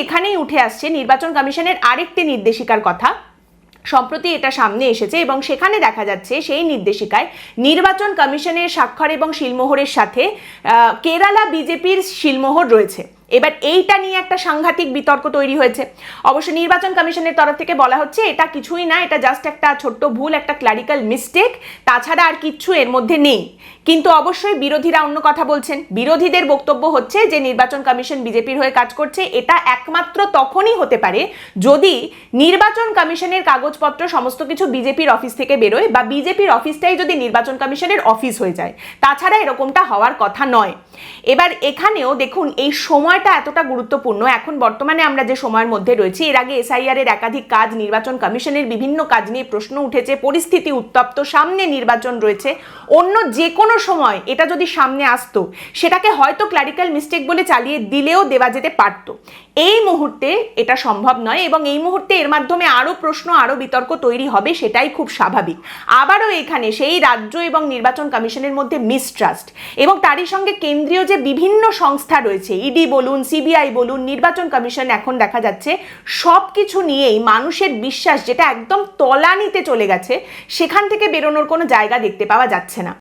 এখানেই উঠে আসছে নির্বাচন কমিশনের আরেকটি নির্দেশিকার কথা। সম্প্রতি এটা সামনে এসেছে এবং সেখানে দেখা যাচ্ছে সেই নির্দেশিকায় নির্বাচন কমিশনের স্বাক্ষর এবং শিলমোহরের সাথে কেরালা বিজেপির শিলমোহর রয়েছে। এবার এইটা নিয়ে একটা সাংঘাতিক বিতর্ক তৈরি হয়েছে। অবশ্য নির্বাচন কমিশনের তরফ থেকে বলা হচ্ছে এটা কিছুই না, এটা জাস্ট একটা ছোট্ট ভুল, একটা ক্লারিক্যাল মিস্টেক, তাছাড়া আর কিচ্ছু এর মধ্যে নেই। কিন্তু অবশ্যই বিরোধীরা অন্য কথা বলছেন। বিরোধীদের বক্তব্য হচ্ছে যে নির্বাচন কমিশন বিজেপির হয়ে কাজ করছে, এটা একমাত্র তখনই হতে পারে যদি নির্বাচন কমিশনের কাগজপত্র সমস্ত কিছু বিজেপির অফিস থেকে বেরোয় বা বিজেপির অফিসটাই যদি নির্বাচন কমিশনের অফিস হয়ে যায়, তাছাড়া এরকমটা হওয়ার কথা নয়। এবার এখানেও দেখুন এই সময়টা এতটা গুরুত্বপূর্ণ। এখন বর্তমানে আমরা যে সময়ের মধ্যে রয়েছি, এর আগে এসআইআর এর একাধিক কাজ, নির্বাচন কমিশনের বিভিন্ন কাজ নিয়ে প্রশ্ন উঠেছে, পরিস্থিতি উত্তপ্ত, সামনে নির্বাচন রয়েছে। অন্য যে কোনো সময় এটা যদি সামনে আসতো, সেটাকে হয়তো ক্লারিক্যাল মিস্টেক বলে চালিয়ে দিলেও দেওয়া যেতে পারতো। এই মুহূর্তে এটা সম্ভব নয় এবং এই মুহূর্তে এর মাধ্যমে আরো প্রশ্ন, আরো বিতর্ক তৈরি হবে, সেটাই খুব স্বাভাবিক। আবারও এখানে সেই রাজ্য এবং নির্বাচন কমিশনের মধ্যে মিসট্রাস্ট এবং তারই সঙ্গে কেন্দ্রীয় যে বিভিন্ন সংস্থা রয়েছে, ইডি বলুন, সিবিআই বলুন, নির্বাচন কমিশন, এখন দেখা যাচ্ছে সব কিছু নিয়েই মানুষের বিশ্বাস যেটা একদম তলানিতে চলে গেছে, সেখান থেকে বেরোনোর কোনো জায়গা দেখতে পাওয়া যাচ্ছে না।